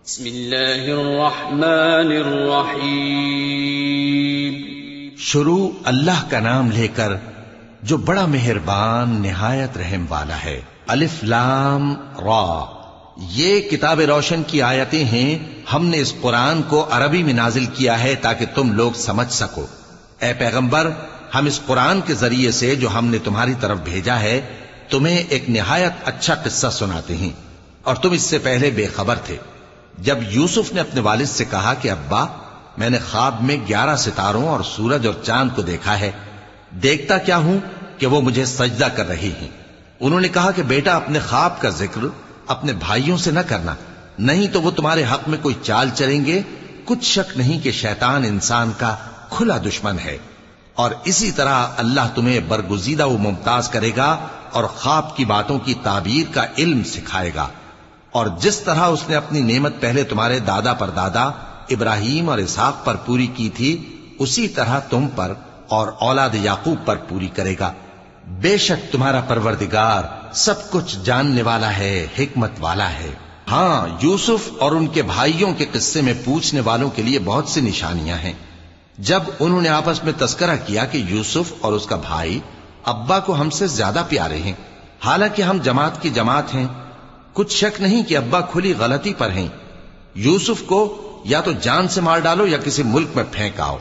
بسم اللہ الرحمن الرحیم۔ شروع اللہ کا نام لے کر جو بڑا مہربان نہایت رحم والا ہے۔ الف لام را، یہ کتاب روشن کی آیتیں ہیں۔ ہم نے اس قرآن کو عربی میں نازل کیا ہے تاکہ تم لوگ سمجھ سکو۔ اے پیغمبر، ہم اس قرآن کے ذریعے سے جو ہم نے تمہاری طرف بھیجا ہے تمہیں ایک نہایت اچھا قصہ سناتے ہیں، اور تم اس سے پہلے بے خبر تھے۔ جب یوسف نے اپنے والد سے کہا کہ ابا، میں نے خواب میں 11 ستاروں اور سورج اور چاند کو دیکھا ہے، دیکھتا کیا ہوں کہ وہ مجھے سجدہ کر رہی ہیں۔ انہوں نے کہا کہ بیٹا، اپنے خواب کا ذکر اپنے بھائیوں سے نہ کرنا، نہیں تو وہ تمہارے حق میں کوئی چال چلیں گے۔ کچھ شک نہیں کہ شیطان انسان کا کھلا دشمن ہے، اور اسی طرح اللہ تمہیں برگزیدہ و ممتاز کرے گا اور خواب کی باتوں کی تعبیر کا علم سکھائے گا۔ اور جس طرح اس نے اپنی نعمت پہلے تمہارے دادا پر دادا ابراہیم اور اسحاق پر پوری کی تھی، اسی طرح تم پر اور اولاد یعقوب پر پوری کرے گا۔ بے شک تمہارا پروردگار سب کچھ جاننے والا ہے، حکمت والا ہے۔ ہاں، یوسف اور ان کے بھائیوں کے قصے میں پوچھنے والوں کے لیے بہت سی نشانیاں ہیں۔ جب انہوں نے آپس میں تذکرہ کیا کہ یوسف اور اس کا بھائی ابا کو ہم سے زیادہ پیارے ہیں، حالانکہ ہم جماعت کی جماعت ہیں، کچھ شک نہیں کہ ابا کھلی غلطی پر ہیں۔ یوسف کو یا تو جان سے مار ڈالو یا کسی ملک میں پھینک آؤ،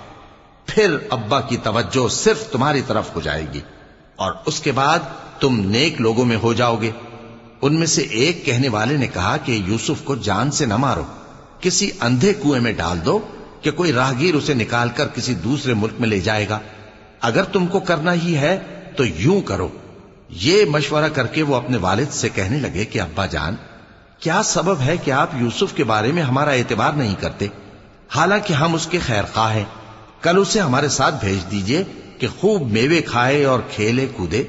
پھر ابا کی توجہ صرف تمہاری طرف ہو جائے گی، اور اس کے بعد تم نیک لوگوں میں ہو جاؤ گے۔ ان میں سے ایک کہنے والے نے کہا کہ یوسف کو جان سے نہ مارو، کسی اندھے کنویں میں ڈال دو کہ کوئی راہگیر اسے نکال کر کسی دوسرے ملک میں لے جائے گا۔ اگر تم کو کرنا ہی ہے تو یوں کرو۔ یہ مشورہ کر کے وہ اپنے والد سے کہنے لگے کہ ابا جان، کیا سبب ہے کہ آپ یوسف کے بارے میں ہمارا اعتبار نہیں کرتے، حالانکہ ہم اس کے خیر خواہ ہیں؟ کل اسے ہمارے ساتھ بھیج دیجئے کہ خوب میوے کھائے اور کھیلے کودے،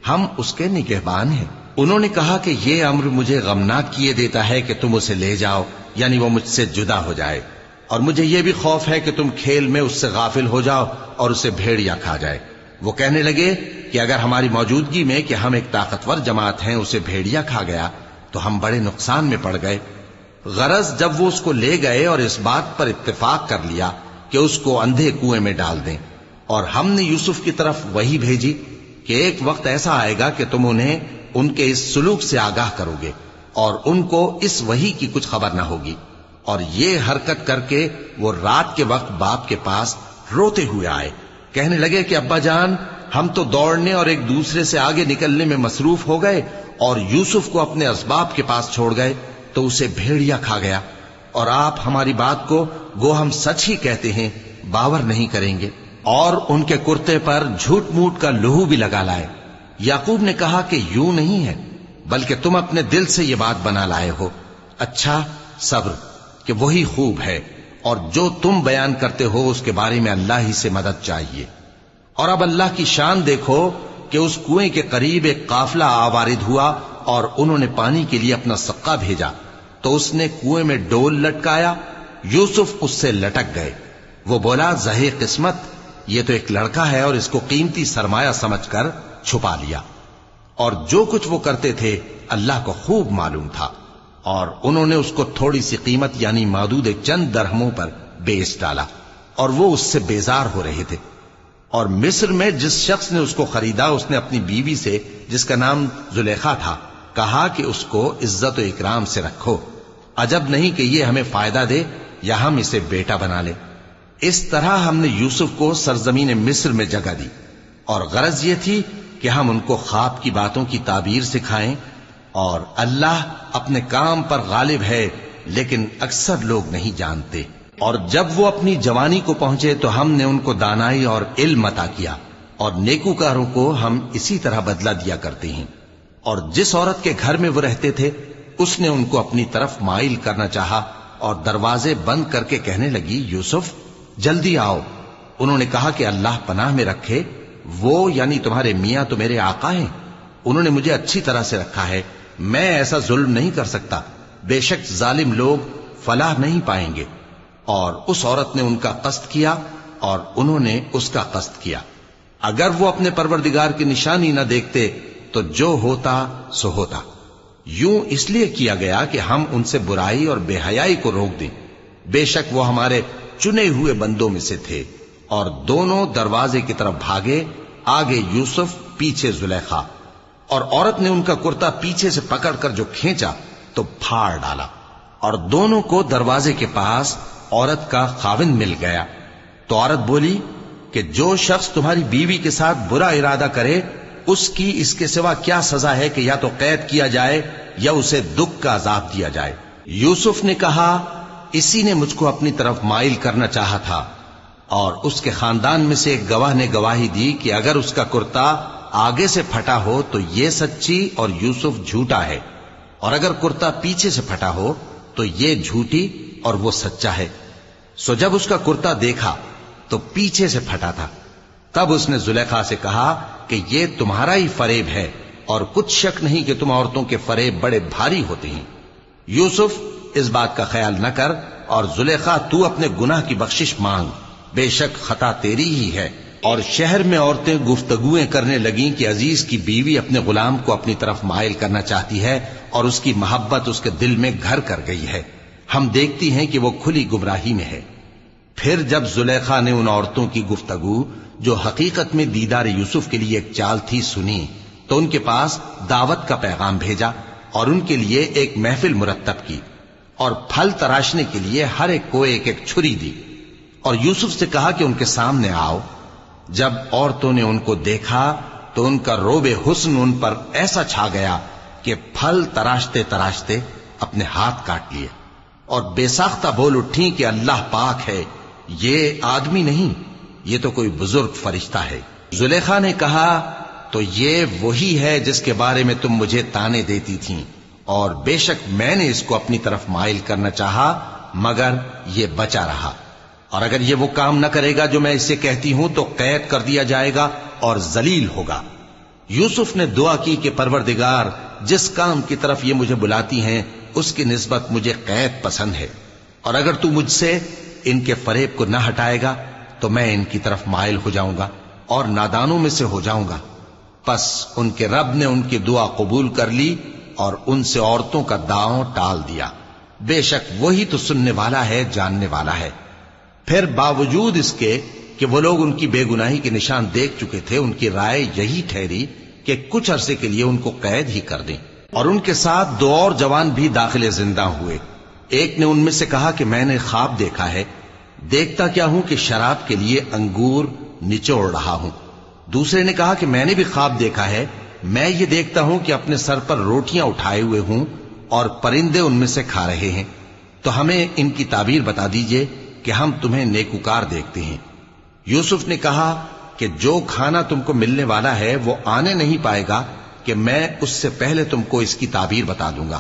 ہم اس کے نگہبان ہیں۔ انہوں نے کہا کہ یہ امر مجھے غمناک کیے دیتا ہے کہ تم اسے لے جاؤ، یعنی وہ مجھ سے جدا ہو جائے، اور مجھے یہ بھی خوف ہے کہ تم کھیل میں اس سے غافل ہو جاؤ اور اسے بھیڑیا کھا جائے۔ وہ کہنے لگے کہ اگر ہماری موجودگی میں کہ ہم ایک طاقتور جماعت ہیں اسے بھیڑیا کھا گیا تو ہم بڑے نقصان میں پڑ گئے۔ غرض جب وہ اس کو لے گئے اور اس بات پر اتفاق کر لیا کہ اس کو اندھے کنویں میں ڈال دیں، اور ہم نے یوسف کی طرف وحی بھیجی کہ ایک وقت ایسا آئے گا کہ تم انہیں ان کے اس سلوک سے آگاہ کرو گے، اور ان کو اس وحی کی کچھ خبر نہ ہوگی۔ اور یہ حرکت کر کے وہ رات کے وقت باپ کے پاس روتے ہوئے آئے، کہنے لگے کہ ابا جان، ہم تو دوڑنے اور ایک دوسرے سے آگے نکلنے میں مصروف ہو گئے اور یوسف کو اپنے اسباب کے پاس چھوڑ گئے تو اسے بھیڑیا کھا گیا، اور آپ ہماری بات کو گو ہم سچ ہی کہتے ہیں باور نہیں کریں گے۔ اور ان کے کرتے پر جھوٹ موٹ کا لہو بھی لگا لائے۔ یعقوب نے کہا کہ یوں نہیں ہے، بلکہ تم اپنے دل سے یہ بات بنا لائے ہو۔ اچھا، صبر، کہ وہی خوب ہے، اور جو تم بیان کرتے ہو اس کے بارے میں اللہ ہی سے مدد چاہیے۔ اور اب اللہ کی شان دیکھو کہ اس کنویں کے قریب ایک قافلہ آوارد ہوا اور انہوں نے پانی کے لیے اپنا سقا بھیجا، تو اس نے کنویں میں ڈول لٹکایا، یوسف اس سے لٹک گئے۔ وہ بولا، زہے قسمت، یہ تو ایک لڑکا ہے، اور اس کو قیمتی سرمایہ سمجھ کر چھپا لیا۔ اور جو کچھ وہ کرتے تھے اللہ کو خوب معلوم تھا، اور انہوں نے اس کو تھوڑی سی قیمت یعنی مادود چند درہموں پر بیچ ڈالا، اور وہ اس سے بیزار ہو رہے تھے۔ اور مصر میں جس شخص نے اس کو خریدا، اس نے اپنی بیوی سے جس کا نام زلیخا تھا کہا کہ اس کو عزت و اکرام سے رکھو، عجب نہیں کہ یہ ہمیں فائدہ دے یا ہم اسے بیٹا بنا لیں۔ اس طرح ہم نے یوسف کو سرزمین مصر میں جگہ دی، اور غرض یہ تھی کہ ہم ان کو خواب کی باتوں کی تعبیر سکھائیں۔ اور اللہ اپنے کام پر غالب ہے، لیکن اکثر لوگ نہیں جانتے۔ اور جب وہ اپنی جوانی کو پہنچے تو ہم نے ان کو دانائی اور علم عطا کیا، اور نیکوکاروں کو ہم اسی طرح بدلہ دیا کرتے ہیں۔ اور جس عورت کے گھر میں وہ رہتے تھے اس نے ان کو اپنی طرف مائل کرنا چاہا، اور دروازے بند کر کے کہنے لگی، یوسف جلدی آؤ۔ انہوں نے کہا کہ اللہ پناہ میں رکھے، وہ یعنی تمہارے میاں تو میرے آقا ہیں، انہوں نے مجھے اچھی طرح سے رکھا ہے، میں ایسا ظلم نہیں کر سکتا، بے شک ظالم لوگ فلاح نہیں پائیں گے۔ اور اس عورت نے ان کا قصد کیا اور انہوں نے اس کا قصد کیا۔ اگر وہ اپنے پروردگار کی نشانی نہ دیکھتے تو جو ہوتا سو ہوتا۔ یوں اس لیے کیا گیا کہ ہم ان سے برائی اور بے حیائی کو روک دیں. بے شک وہ ہمارے چنے ہوئے بندوں میں سے تھے. اور دونوں دروازے کی طرف بھاگے، آگے یوسف، پیچھے زلیخا. اور عورت نے ان کا کرتا پیچھے سے پکڑ کر جو کھینچا تو پھاڑ ڈالا، اور دونوں کو دروازے کے پاس عورت کا خاوند مل گیا. تو عورت بولی کہ جو شخص تمہاری بیوی کے ساتھ برا ارادہ کرے اس کی اس کے سوا کیا سزا ہے کہ یا تو قید کیا جائے یا اسے دکھ کا عذاب دیا جائے. یوسف نے کہا اسی نے مجھ کو اپنی طرف مائل کرنا چاہا تھا. اور اس کے خاندان میں سے ایک گواہ نے گواہی دی کہ اگر اس کا کرتا آگے سے پھٹا ہو تو یہ سچی اور یوسف جھوٹا ہے، اور اگر کرتا پیچھے سے پھٹا ہو تو یہ جھوٹی اور وہ سچا ہے. سو جب اس کا کرتا دیکھا تو پیچھے سے پھٹا تھا. تب اس نے زلیخا سے کہا کہ یہ تمہارا ہی فریب ہے، اور کچھ شک نہیں کہ تم عورتوں کے فریب بڑے بھاری ہوتے ہیں. یوسف اس بات کا خیال نہ کر، اور زلیخا تو اپنے گناہ کی بخشش مانگ، بے شک خطا تیری ہی ہے. اور شہر میں عورتیں گفتگویں کرنے لگیں کہ عزیز کی بیوی اپنے غلام کو اپنی طرف مائل کرنا چاہتی ہے اور اس کی محبت اس کے دل میں گھر کر گئی ہے. ہم دیکھتی ہیں کہ وہ کھلی گمراہی میں ہے. پھر جب زلیخا نے ان عورتوں کی گفتگو جو حقیقت میں دیدار یوسف کے لیے ایک چال تھی سنی، تو ان کے پاس دعوت کا پیغام بھیجا اور ان کے لیے ایک محفل مرتب کی، اور پھل تراشنے کے لیے ہر ایک کو ایک ایک چھری دی. اور یوسف سے کہا کہ ان کے سامنے آؤ. جب عورتوں نے ان کو دیکھا تو ان کا روب حسن ان پر ایسا چھا گیا کہ پھل تراشتے تراشتے اپنے ہاتھ کاٹ لیے، اور بے ساختہ بول اٹھیں کہ اللہ پاک ہے، یہ آدمی نہیں، یہ تو کوئی بزرگ فرشتہ ہے. زلیخا نے کہا تو یہ وہی ہے جس کے بارے میں تم مجھے تانے دیتی تھیں، اور بے شک میں نے اس کو اپنی طرف مائل کرنا چاہا مگر یہ بچا رہا. اور اگر یہ وہ کام نہ کرے گا جو میں اسے کہتی ہوں تو قید کر دیا جائے گا اور ذلیل ہوگا. یوسف نے دعا کی کہ پروردگار جس کام کی طرف یہ مجھے بلاتی ہیں اس کی نسبت مجھے قید پسند ہے، اور اگر تو مجھ سے ان کے فریب کو نہ ہٹائے گا تو میں ان کی طرف مائل ہو جاؤں گا اور نادانوں میں سے ہو جاؤں گا. پس ان کے رب نے ان کی دعا قبول کر لی اور ان سے عورتوں کا داؤں ٹال دیا. بے شک وہی تو سننے والا ہے، جاننے والا ہے. پھر باوجود اس کے کہ وہ لوگ ان کی بے گناہی کے نشان دیکھ چکے تھے، ان کی رائے یہی ٹھہری کہ کچھ عرصے کے لیے ان کو قید ہی کر دیں. اور ان کے ساتھ دو اور جوان بھی داخل زندہ ہوئے. ایک نے ان میں سے کہا کہ میں نے خواب دیکھا ہے، دیکھتا کیا ہوں کہ شراب کے لیے انگور نچوڑ رہا ہوں. دوسرے نے کہا کہ میں نے بھی خواب دیکھا ہے، میں یہ دیکھتا ہوں کہ اپنے سر پر روٹیاں اٹھائے ہوئے ہوں اور پرندے ان میں سے کھا رہے ہیں. تو ہمیں ان کی تعبیر بتا دیجئے کہ ہم تمہیں نیکوکار دیکھتے ہیں. یوسف نے کہا کہ جو کھانا تم کو ملنے والا ہے وہ آنے نہیں پائے گا کہ میں اس سے پہلے تم کو اس کی تعبیر بتا دوں گا.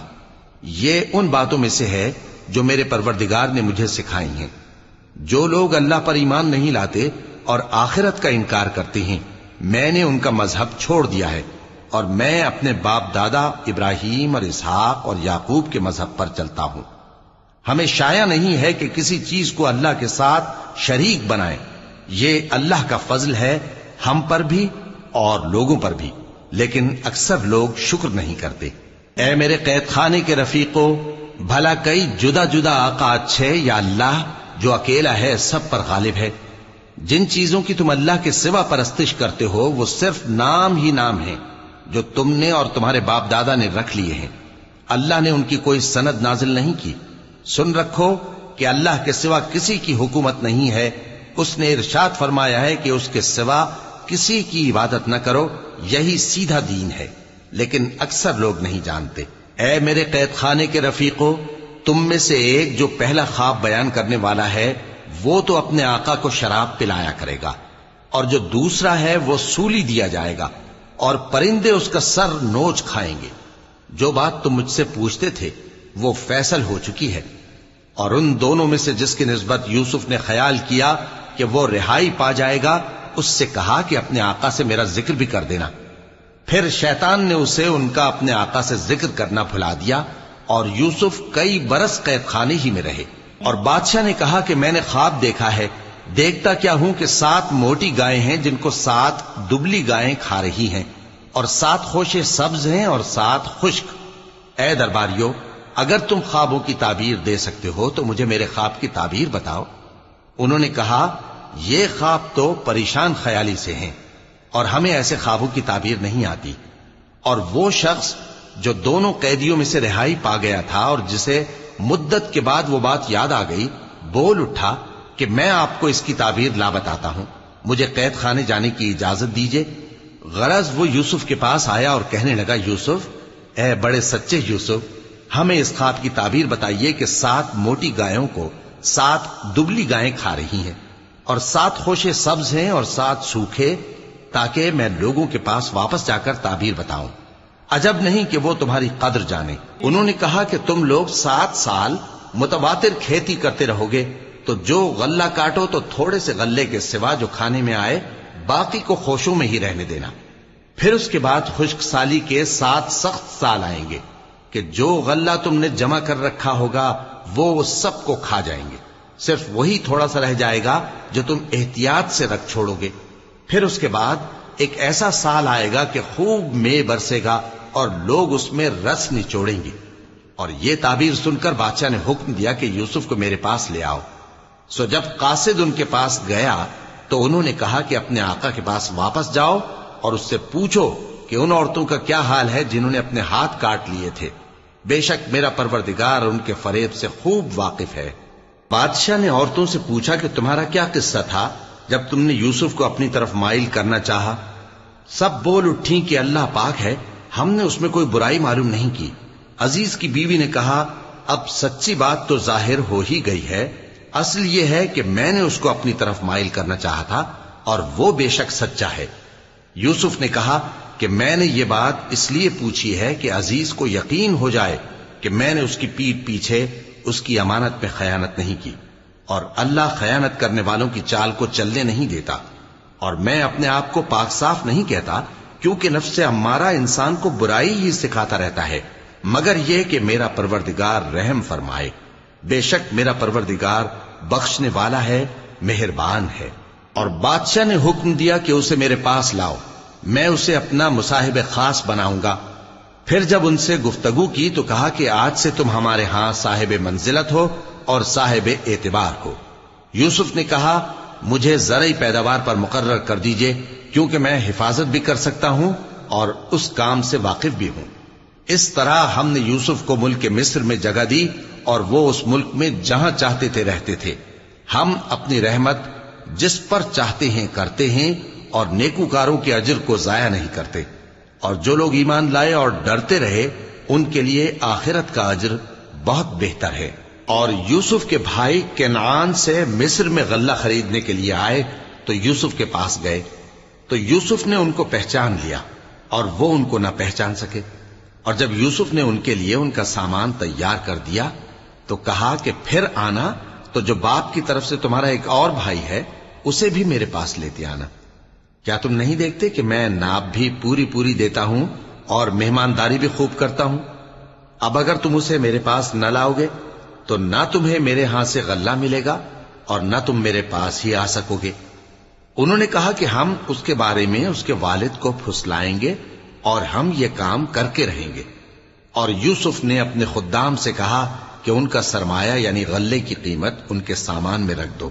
یہ ان باتوں میں سے ہے جو میرے پروردگار نے مجھے سکھائی ہیں. جو لوگ اللہ پر ایمان نہیں لاتے اور آخرت کا انکار کرتے ہیں میں نے ان کا مذہب چھوڑ دیا ہے، اور میں اپنے باپ دادا ابراہیم اور اسحاق اور یعقوب کے مذہب پر چلتا ہوں. ہمیں شایع نہیں ہے کہ کسی چیز کو اللہ کے ساتھ شریک بنائیں. یہ اللہ کا فضل ہے ہم پر بھی اور لوگوں پر بھی، لیکن اکثر لوگ شکر نہیں کرتے. اے میرے قید خانے کے رفیقو، بھلا کئی جدا جدا آقا اچھے یا اللہ جو اکیلا ہے سب پر غالب ہے؟ جن چیزوں کی تم اللہ کے سوا پرستش کرتے ہو وہ صرف نام ہی نام ہیں جو تم نے اور تمہارے باپ دادا نے رکھ لیے ہیں. اللہ نے ان کی کوئی سند نازل نہیں کی. سن رکھو کہ اللہ کے سوا کسی کی حکومت نہیں ہے. اس نے ارشاد فرمایا ہے کہ اس کے سوا کسی کی عبادت نہ کرو، یہی سیدھا دین ہے، لیکن اکثر لوگ نہیں جانتے. اے میرے قید خانے کے رفیقو، تم میں سے ایک جو پہلا خواب بیان کرنے والا ہے وہ تو اپنے آقا کو شراب پلایا کرے گا، اور جو دوسرا ہے وہ سولی دیا جائے گا اور پرندے اس کا سر نوچ کھائیں گے. جو بات تم مجھ سے پوچھتے تھے وہ فیصل ہو چکی ہے. اور ان دونوں میں سے جس کی نسبت یوسف نے خیال کیا کہ وہ رہائی پا جائے گا اس سے کہا کہ اپنے آقا سے میرا ذکر بھی کر دینا. پھر شیطان نے اسے ان کا اپنے آقا سے ذکر کرنا بھلا دیا، اور یوسف کئی برس قید خانے ہی میں رہے. اور بادشاہ نے کہا کہ میں نے خواب دیکھا ہے، دیکھتا کیا ہوں کہ 7 موٹی گائیں ہیں جن کو 7 دبلی گائیں کھا رہی ہیں، اور 7 خوشے سبز ہیں اور 7 خشک. اے درباریو، اگر تم خوابوں کی تعبیر دے سکتے ہو تو مجھے میرے خواب کی تعبیر بتاؤ۔ انہوں نے کہا، یہ خواب تو پریشان خیالی سے ہیں اور ہمیں ایسے خوابوں کی تعبیر نہیں آتی۔ اور وہ شخص جو دونوں قیدیوں میں سے رہائی پا گیا تھا اور جسے مدت کے بعد وہ بات یاد آ گئی، بول اٹھا کہ میں آپ کو اس کی تعبیر لا بتاتا ہوں، مجھے قید خانے جانے کی اجازت دیجیے۔ غرض وہ یوسف کے پاس آیا اور کہنے لگا، یوسف، اے بڑے سچے یوسف، ہمیں اس خواب کی تعبیر بتائیے کہ 7 موٹی گایوں کو 7 دبلی گائیں کھا رہی ہیں اور 7 خوشے سبز ہیں اور 7 سوکھے، تاکہ میں لوگوں کے پاس واپس جا کر تعبیر بتاؤں۔ عجب نہیں کہ وہ تمہاری قدر جانے۔ انہوں نے کہا کہ تم لوگ 7 سال متواتر کھیتی کرتے رہو گے، تو جو غلہ کاٹو تو تھوڑے سے غلے کے سوا جو کھانے میں آئے باقی کو خوشوں میں ہی رہنے دینا۔ پھر اس کے بعد خشک سالی کے 7 سخت سال آئیں گے کہ جو غلہ تم نے جمع کر رکھا ہوگا وہ سب کو کھا جائیں گے، صرف وہی تھوڑا سا رہ جائے گا جو تم احتیاط سے رکھ چھوڑو گے۔ پھر اس کے بعد ایک ایسا سال آئے گا کہ خوب مے برسے گا اور لوگ اس میں رس نچوڑیں گے۔ اور یہ تعبیر سن کر بادشاہ نے حکم دیا کہ یوسف کو میرے پاس لے آؤ۔ سو جب قاصد ان کے پاس گیا تو انہوں نے کہا کہ اپنے آقا کے پاس واپس جاؤ اور اس سے پوچھو کہ ان عورتوں کا کیا حال ہے جنہوں نے اپنے ہاتھ کاٹ لیے تھے، بے شک میرا پروردگار ان کے فریب سے خوب واقف ہے۔ بادشاہ نے عورتوں سے پوچھا کہ تمہارا کیا قصہ تھا جب تم نے یوسف کو اپنی طرف مائل کرنا چاہا؟ سب بول اٹھیں کہ اللہ پاک ہے، ہم نے اس میں کوئی برائی معلوم نہیں کی۔ عزیز کی بیوی نے کہا، اب سچی بات تو ظاہر ہو ہی گئی ہے، اصل یہ ہے کہ میں نے اس کو اپنی طرف مائل کرنا چاہا تھا اور وہ بے شک سچا ہے۔ یوسف نے کہا کہ میں نے یہ بات اس لیے پوچھی ہے کہ عزیز کو یقین ہو جائے کہ میں نے اس کی پیٹھ پیچھے اس کی امانت میں خیانت نہیں کی، اور اللہ خیانت کرنے والوں کی چال کو چلنے نہیں دیتا۔ اور میں اپنے آپ کو پاک صاف نہیں کہتا، کیونکہ نفس امارہ انسان کو برائی ہی سکھاتا رہتا ہے، مگر یہ کہ میرا پروردگار رحم فرمائے۔ بے شک میرا پروردگار بخشنے والا ہے، مہربان ہے۔ اور بادشاہ نے حکم دیا کہ اسے میرے پاس لاؤ، میں اسے اپنا مصاحب خاص بناؤں گا۔ پھر جب ان سے گفتگو کی تو کہا کہ آج سے تم ہمارے ہاں صاحب منزلت ہو اور صاحب اعتبار ہو۔ یوسف نے کہا، مجھے زرعی پیداوار پر مقرر کر دیجئے، کیونکہ میں حفاظت بھی کر سکتا ہوں اور اس کام سے واقف بھی ہوں۔ اس طرح ہم نے یوسف کو ملک مصر میں جگہ دی اور وہ اس ملک میں جہاں چاہتے تھے رہتے تھے۔ ہم اپنی رحمت جس پر چاہتے ہیں کرتے ہیں اور نیکوکاروں کے اجر کو ضائع نہیں کرتے، اور جو لوگ ایمان لائے اور ڈرتے رہے ان کے لیے آخرت کا اجر بہت بہتر ہے۔ اور یوسف کے بھائی کنعان سے مصر میں غلہ خریدنے کے لیے آئے تو یوسف کے پاس گئے، تو یوسف نے ان کو پہچان لیا اور وہ ان کو نہ پہچان سکے۔ اور جب یوسف نے ان کے لیے ان کا سامان تیار کر دیا تو کہا کہ پھر آنا تو جو باپ کی طرف سے تمہارا ایک اور بھائی ہے اسے بھی میرے پاس لیتے آنا۔ کیا تم نہیں دیکھتے کہ میں ناب بھی پوری پوری دیتا ہوں اور مہمانداری بھی خوب کرتا ہوں؟ اب اگر تم اسے میرے پاس نہ لاؤ گے تو نہ تمہیں میرے ہاں سے غلہ ملے گا اور نہ تم میرے پاس ہی آ سکو گے۔ انہوں نے کہا کہ ہم اس کے بارے میں اس کے والد کو پھسلائیں گے اور ہم یہ کام کر کے رہیں گے۔ اور یوسف نے اپنے خدام سے کہا کہ ان کا سرمایہ یعنی غلے کی قیمت ان کے سامان میں رکھ دو۔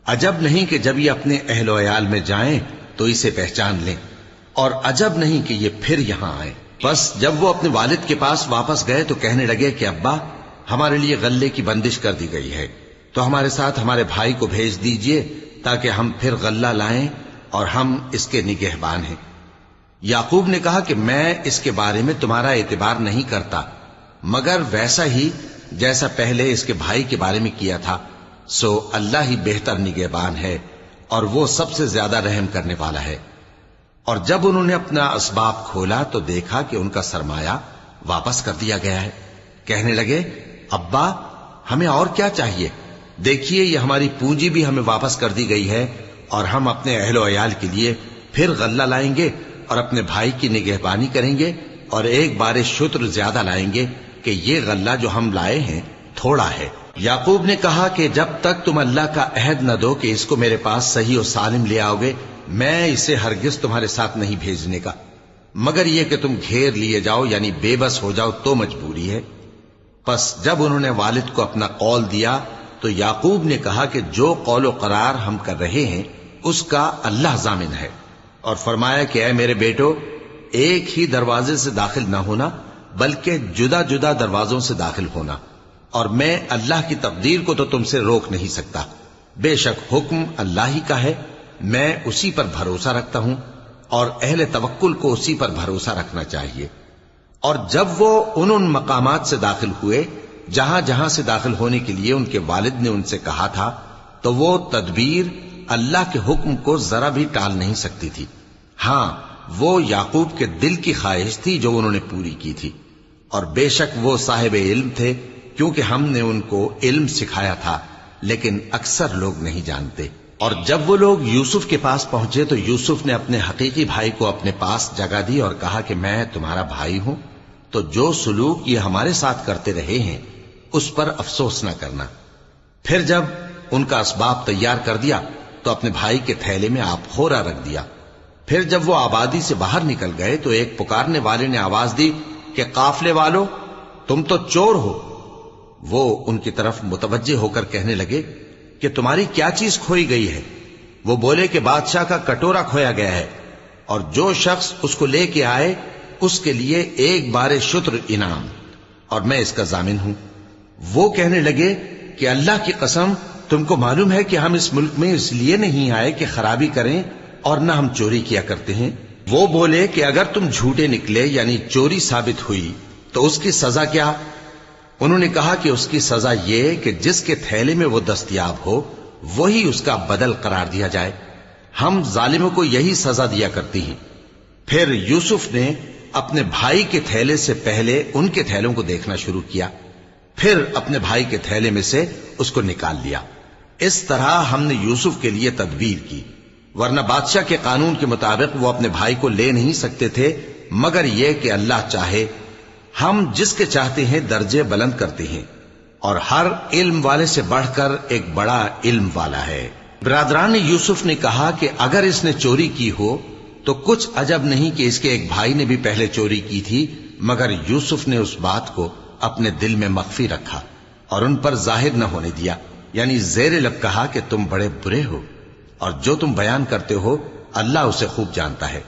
عجب نہیں کہ جب یہ اپنے اہل و عیال میں جائیں تو اسے پہچان لیں، اور عجب نہیں کہ یہ پھر یہاں آئیں۔ بس جب وہ اپنے والد کے پاس واپس گئے تو کہنے لگے کہ ابا، ہمارے لیے غلے کی بندش کر دی گئی ہے، تو ہمارے ساتھ ہمارے بھائی کو بھیج دیجئے تاکہ ہم پھر غلہ لائیں اور ہم اس کے نگہبان ہیں۔ یعقوب نے کہا کہ میں اس کے بارے میں تمہارا اعتبار نہیں کرتا، مگر ویسا ہی جیسا پہلے اس کے بھائی کے بارے میں کیا تھا، سو اللہ ہی بہتر نگہبان ہے اور وہ سب سے زیادہ رحم کرنے والا ہے۔ اور جب انہوں نے اپنا اسباب کھولا تو دیکھا کہ ان کا سرمایہ واپس کر دیا گیا ہے۔ کہنے لگے، ابا، ہمیں اور کیا چاہیے؟ دیکھیے یہ ہماری پونجی بھی ہمیں واپس کر دی گئی ہے، اور ہم اپنے اہل و عیال کے لیے پھر غلہ لائیں گے اور اپنے بھائی کی نگہبانی کریں گے، اور ایک بار شتر زیادہ لائیں گے کہ یہ غلہ جو ہم لائے ہیں تھوڑا ہے۔ یعقوب نے کہا کہ جب تک تم اللہ کا عہد نہ دو کہ اس کو میرے پاس صحیح و سالم لے آؤ گے، میں اسے ہرگز تمہارے ساتھ نہیں بھیجنے کا۔ مگر یہ کہ تم گھیر لیے جاؤ یعنی بے بس ہو جاؤ تو مجبوری ہے۔ پس جب انہوں نے والد کو اپنا قول دیا تو یعقوب نے کہا کہ جو قول و قرار ہم کر رہے ہیں اس کا اللہ ضامن ہے، اور فرمایا کہ اے میرے بیٹو، ایک ہی دروازے سے داخل نہ ہونا بلکہ جدا جدا دروازوں سے داخل ہونا، اور میں اللہ کی تقدیر کو تو تم سے روک نہیں سکتا۔ بے شک حکم اللہ ہی کا ہے، میں اسی پر بھروسہ رکھتا ہوں، اور اہل توکل کو اسی پر بھروسہ رکھنا چاہیے۔ اور جب وہ ان مقامات سے داخل ہوئے جہاں جہاں سے داخل ہونے کے لیے ان کے والد نے ان سے کہا تھا، تو وہ تدبیر اللہ کے حکم کو ذرا بھی ٹال نہیں سکتی تھی۔ ہاں، وہ یعقوب کے دل کی خواہش تھی جو انہوں نے پوری کی تھی، اور بے شک وہ صاحب علم تھے، کیونکہ ہم نے ان کو علم سکھایا تھا، لیکن اکثر لوگ نہیں جانتے۔ اور جب وہ لوگ یوسف کے پاس پہنچے تو یوسف نے اپنے حقیقی بھائی کو اپنے پاس جگہ دی اور کہا کہ میں تمہارا بھائی ہوں، تو جو سلوک یہ ہمارے ساتھ کرتے رہے ہیں اس پر افسوس نہ کرنا۔ پھر جب ان کا اسباب تیار کر دیا تو اپنے بھائی کے تھیلے میں آپ خورا رکھ دیا۔ پھر جب وہ آبادی سے باہر نکل گئے تو ایک پکارنے والے نے آواز دی کہ قافلے والو، تم تو چور ہو۔ وہ ان کی طرف متوجہ ہو کر کہنے لگے کہ تمہاری کیا چیز کھوئی گئی ہے؟ وہ بولے کہ بادشاہ کا کٹورا کھویا گیا ہے، اور جو شخص اس کو لے کے آئے اس کے لیے ایک بار شتر انعام، اور میں اس کا ضامن ہوں۔ وہ کہنے لگے کہ اللہ کی قسم، تم کو معلوم ہے کہ ہم اس ملک میں اس لیے نہیں آئے کہ خرابی کریں اور نہ ہم چوری کیا کرتے ہیں۔ وہ بولے کہ اگر تم جھوٹے نکلے یعنی چوری ثابت ہوئی تو اس کی سزا کیا؟ انہوں نے کہا کہ اس کی سزا یہ کہ جس کے تھیلے میں وہ دستیاب ہو وہی اس کا بدل قرار دیا جائے، ہم ظالموں کو یہی سزا دیا کرتی ہیں۔ پھر یوسف نے اپنے بھائی کے تھیلے سے پہلے ان کے تھیلوں کو دیکھنا شروع کیا، پھر اپنے بھائی کے تھیلے میں سے اس کو نکال لیا۔ اس طرح ہم نے یوسف کے لیے تدبیر کی، ورنہ بادشاہ کے قانون کے مطابق وہ اپنے بھائی کو لے نہیں سکتے تھے، مگر یہ کہ اللہ چاہے۔ ہم جس کے چاہتے ہیں درجے بلند کرتے ہیں، اور ہر علم والے سے بڑھ کر ایک بڑا علم والا ہے۔ برادران یوسف نے کہا کہ اگر اس نے چوری کی ہو تو کچھ عجب نہیں کہ اس کے ایک بھائی نے بھی پہلے چوری کی تھی، مگر یوسف نے اس بات کو اپنے دل میں مخفی رکھا اور ان پر ظاہر نہ ہونے دیا، یعنی زیر لب کہا کہ تم بڑے برے ہو، اور جو تم بیان کرتے ہو اللہ اسے خوب جانتا ہے۔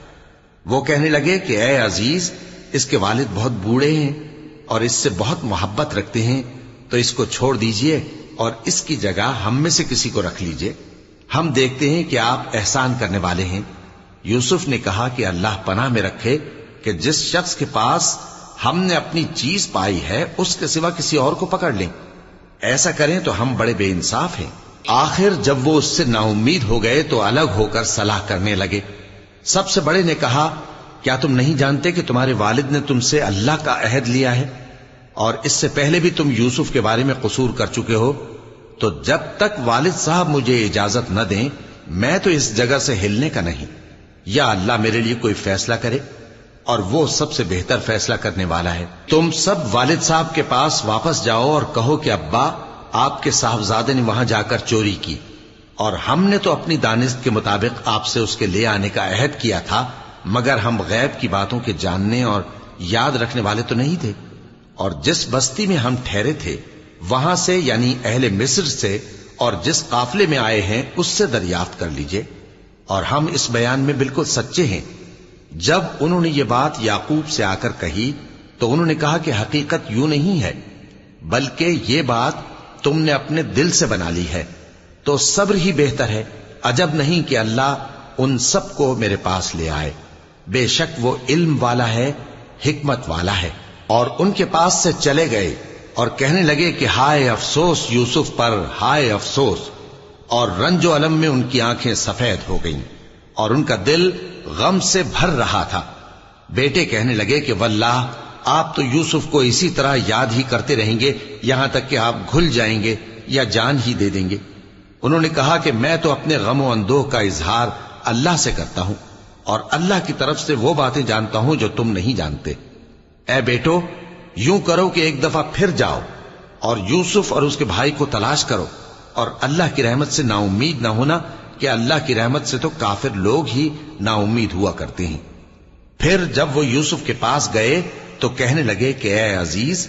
وہ کہنے لگے کہ اے عزیز، اس کے والد بہت بوڑھے ہیں اور اس سے بہت محبت رکھتے ہیں، تو اس کو چھوڑ دیجئے اور اس کی جگہ ہم میں سے کسی کو رکھ لیجئے، ہم دیکھتے ہیں کہ آپ احسان کرنے والے ہیں۔ یوسف نے کہا کہ اللہ پناہ میں رکھے کہ جس شخص کے پاس ہم نے اپنی چیز پائی ہے اس کے سوا کسی اور کو پکڑ لیں، ایسا کریں تو ہم بڑے بے انصاف ہیں۔ آخر جب وہ اس سے نا امید ہو گئے تو الگ ہو کر صلاح کرنے لگے۔ سب سے بڑے نے کہا کیا تم نہیں جانتے کہ تمہارے والد نے تم سے اللہ کا عہد لیا ہے، اور اس سے پہلے بھی تم یوسف کے بارے میں قصور کر چکے ہو، تو جب تک والد صاحب مجھے اجازت نہ دیں میں تو اس جگہ سے ہلنے کا نہیں، یا اللہ میرے لیے کوئی فیصلہ کرے، اور وہ سب سے بہتر فیصلہ کرنے والا ہے۔ تم سب والد صاحب کے پاس واپس جاؤ اور کہو کہ ابا، آپ کے صاحبزادے نے وہاں جا کر چوری کی، اور ہم نے تو اپنی دانست کے مطابق آپ سے اس کے لے آنے کا عہد کیا تھا، مگر ہم غیب کی باتوں کے جاننے اور یاد رکھنے والے تو نہیں تھے، اور جس بستی میں ہم ٹھہرے تھے وہاں سے یعنی اہل مصر سے اور جس قافلے میں آئے ہیں اس سے دریافت کر لیجئے، اور ہم اس بیان میں بالکل سچے ہیں۔ جب انہوں نے یہ بات یعقوب سے آ کر کہی تو انہوں نے کہا کہ حقیقت یوں نہیں ہے، بلکہ یہ بات تم نے اپنے دل سے بنا لی ہے، تو صبر ہی بہتر ہے۔ عجب نہیں کہ اللہ ان سب کو میرے پاس لے آئے، بے شک وہ علم والا ہے، حکمت والا ہے۔ اور ان کے پاس سے چلے گئے اور کہنے لگے کہ ہائے افسوس یوسف پر، ہائے افسوس، اور رنج و الم میں ان کی آنکھیں سفید ہو گئیں اور ان کا دل غم سے بھر رہا تھا۔ بیٹے کہنے لگے کہ واللہ آپ تو یوسف کو اسی طرح یاد ہی کرتے رہیں گے یہاں تک کہ آپ گھل جائیں گے یا جان ہی دے دیں گے۔ انہوں نے کہا کہ میں تو اپنے غم و اندوہ کا اظہار اللہ سے کرتا ہوں، اور اللہ کی طرف سے وہ باتیں جانتا ہوں جو تم نہیں جانتے۔ اے بیٹو، یوں کرو کہ ایک دفعہ پھر جاؤ اور یوسف اور اس کے بھائی کو تلاش کرو، اور اللہ کی رحمت سے نا امید نہ ہونا کہ اللہ کی رحمت سے تو کافر لوگ ہی نا امید ہوا کرتے ہیں۔ پھر جب وہ یوسف کے پاس گئے تو کہنے لگے کہ اے عزیز،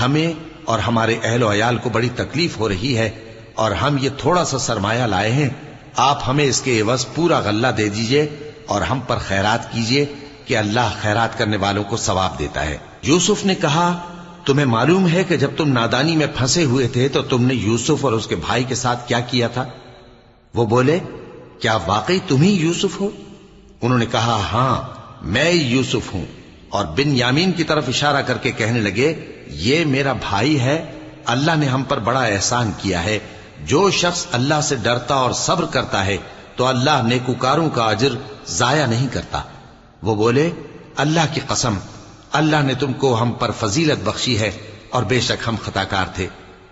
ہمیں اور ہمارے اہل و عیال کو بڑی تکلیف ہو رہی ہے اور ہم یہ تھوڑا سا سرمایہ لائے ہیں، آپ ہمیں اس کے عوض پورا غلہ دے دیجئے اور ہم پر خیرات کیجئے کہ اللہ خیرات کرنے والوں کو ثواب دیتا ہے۔ یوسف نے کہا، تمہیں معلوم ہے کہ جب تم نادانی میں پھنسے ہوئے تھے تو تم نے یوسف اور اس کے بھائی کے ساتھ کیا کیا تھا؟ وہ بولے، کیا واقعی تم ہی یوسف ہو؟ انہوں نے کہا، ہاں میں یوسف ہوں، اور بن یامین کی طرف اشارہ کر کے کہنے لگے، یہ میرا بھائی ہے، اللہ نے ہم پر بڑا احسان کیا ہے۔ جو شخص اللہ سے ڈرتا اور صبر کرتا ہے تو اللہ نیکوکاروں کا اجر ضائع نہیں کرتا۔ وہ بولے، اللہ کی قسم، اللہ نے تم کو ہم پر فضیلت بخشی ہے اور بے شک ہم خطا کار تھے۔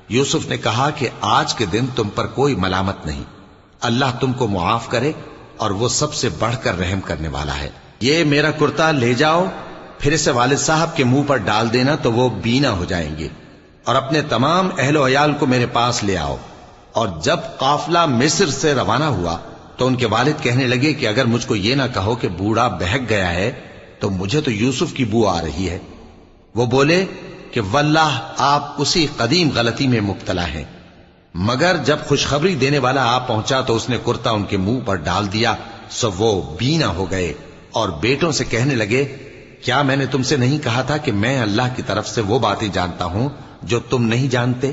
یوسف نے کہا کہ آج کے دن تم پر کوئی ملامت نہیں، اللہ تم کو معاف کرے اور وہ سب سے بڑھ کر رحم کرنے والا ہے۔ یہ میرا کرتا لے جاؤ، پھر اسے والد صاحب کے منہ پر ڈال دینا تو وہ بینا ہو جائیں گے، اور اپنے تمام اہل و عیال کو میرے پاس لے آؤ۔ اور جب قافلہ مصر سے روانہ ہوا تو ان کے والد کہنے لگے کہ اگر مجھ کو یہ نہ کہو کہ بوڑھا بہک گیا ہے تو مجھے تو یوسف کی بو آ رہی ہے۔ وہ بولے کہ واللہ آپ اسی قدیم غلطی میں مبتلا ہیں۔ مگر جب خوشخبری دینے والا آ پہنچا تو اس نے کرتا ان کے منہ پر ڈال دیا، سو وہ بینا ہو گئے اور بیٹوں سے کہنے لگے، کیا میں نے تم سے نہیں کہا تھا کہ میں اللہ کی طرف سے وہ باتیں جانتا ہوں جو تم نہیں جانتے؟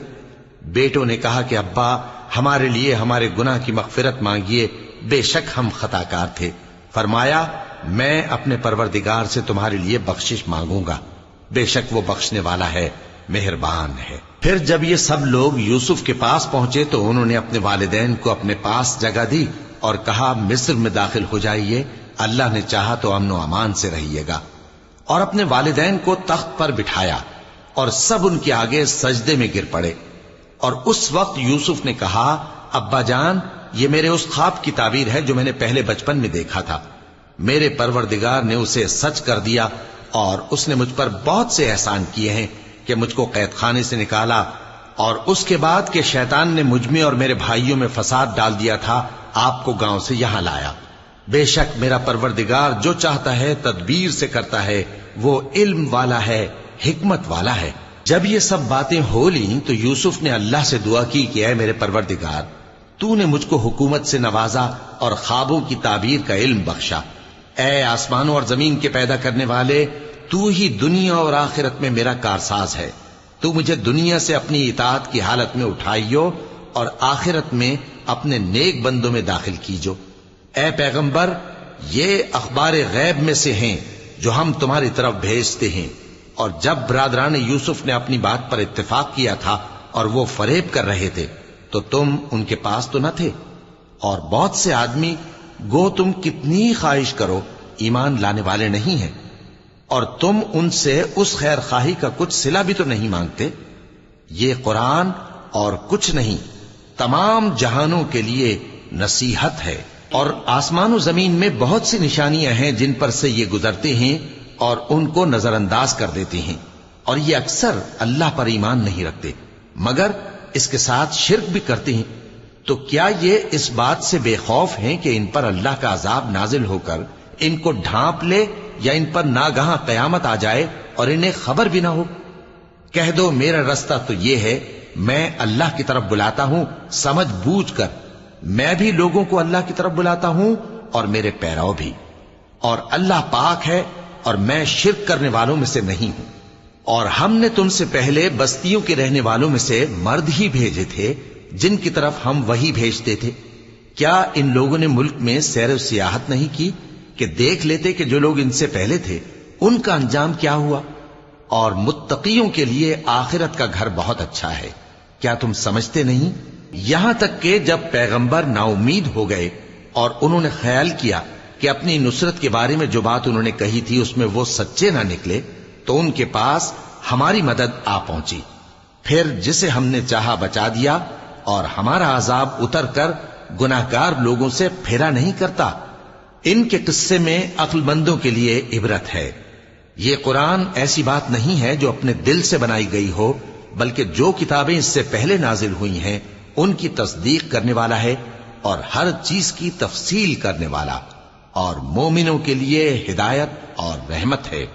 بیٹوں نے کہا کہ ابا، ہمارے لیے ہمارے گناہ کی مغفرت مانگیے، بے شک ہم خطا کار تھے۔ فرمایا، میں اپنے پروردگار سے تمہارے لیے بخشش مانگوں گا، بے شک وہ بخشنے والا ہے، مہربان ہے۔ پھر جب یہ سب لوگ یوسف کے پاس پہنچے تو انہوں نے اپنے والدین کو اپنے پاس جگہ دی اور کہا، مصر میں داخل ہو جائیے، اللہ نے چاہا تو امن و امان سے رہیے گا۔ اور اپنے والدین کو تخت پر بٹھایا اور سب ان کے آگے سجدے میں گر پڑے۔ اور اس وقت یوسف نے کہا، ابا جان، یہ میرے اس خواب کی تعبیر ہے جو میں نے پہلے بچپن میں دیکھا تھا۔ میرے پروردگار نے اسے سچ کر دیا اور اس نے مجھ پر بہت سے احسان کیے ہیں کہ مجھ کو قید خانے سے نکالا، اور اس کے بعد کہ شیطان نے مجھ میں اور میرے بھائیوں میں فساد ڈال دیا تھا، آپ کو گاؤں سے یہاں لایا۔ بے شک میرا پروردگار جو چاہتا ہے تدبیر سے کرتا ہے، وہ علم والا ہے، حکمت والا ہے۔ جب یہ سب باتیں ہو لیں تو یوسف نے اللہ سے دعا کی کہ اے میرے پروردگار، تو نے مجھ کو حکومت سے نوازا اور خوابوں کی تعبیر کا علم بخشا۔ اے آسمانوں اور زمین کے پیدا کرنے والے، تو ہی دنیا اور آخرت میں میرا کارساز ہے۔ تو مجھے دنیا سے اپنی اطاعت کی حالت میں اٹھائیو اور آخرت میں اپنے نیک بندوں میں داخل کیجو۔ اے پیغمبر، یہ اخبار غیب میں سے ہیں جو ہم تمہاری طرف بھیجتے ہیں۔ اور جب برادران یوسف نے اپنی بات پر اتفاق کیا تھا اور وہ فریب کر رہے تھے تو تم ان کے پاس تو نہ تھے، اور بہت سے آدمی گو تم کتنی خواہش کرو ایمان لانے والے نہیں ہیں، اور تم ان سے اس خیر خواہی کا کچھ صلہ بھی تو نہیں مانگتے۔ یہ قرآن اور کچھ نہیں، تمام جہانوں کے لیے نصیحت ہے۔ اور آسمان و زمین میں بہت سی نشانیاں ہیں جن پر سے یہ گزرتے ہیں اور ان کو نظر انداز کر دیتے ہیں، اور یہ اکثر اللہ پر ایمان نہیں رکھتے مگر اس کے ساتھ شرک بھی کرتے ہیں۔ تو کیا یہ اس بات سے بے خوف ہیں کہ ان پر اللہ کا عذاب نازل ہو کر ان کو ڈھانپ لے، یا ان پر ناگہاں قیامت آ جائے اور انہیں خبر بھی نہ ہو؟ کہہ دو، میرا رستہ تو یہ ہے، میں اللہ کی طرف بلاتا ہوں سمجھ بوجھ کر، میں بھی لوگوں کو اللہ کی طرف بلاتا ہوں اور میرے پیرو بھی، اور اللہ پاک ہے اور میں شرک کرنے والوں میں سے نہیں ہوں۔ اور ہم نے تم سے پہلے بستیوں کے رہنے والوں میں سے مرد ہی بھیجے تھے جن کی طرف ہم وہی بھیجتے تھے۔ کیا ان لوگوں نے ملک میں سیر و سیاحت نہیں کی کہ دیکھ لیتے کہ جو لوگ ان سے پہلے تھے ان کا انجام کیا ہوا؟ اور متقیوں کے لیے آخرت کا گھر بہت اچھا ہے، کیا تم سمجھتے نہیں؟ یہاں تک کہ جب پیغمبر نا امید ہو گئے اور انہوں نے خیال کیا کہ اپنی نصرت کے بارے میں جو بات انہوں نے کہی تھی اس میں وہ سچے نہ نکلے، تو ان کے پاس ہماری مدد آ پہنچی۔ پھر جسے ہم نے چاہا بچا دیا، اور ہمارا عذاب اتر کر گناہگار لوگوں سے پھیرا نہیں کرتا۔ ان کے قصے میں عقل مندوں کے لیے عبرت ہے۔ یہ قرآن ایسی بات نہیں ہے جو اپنے دل سے بنائی گئی ہو، بلکہ جو کتابیں اس سے پہلے نازل ہوئی ہیں ان کی تصدیق کرنے والا ہے اور ہر چیز کی تفصیل کرنے والا۔ اور مومنوں کے لیے ہدایت اور رحمت ہے۔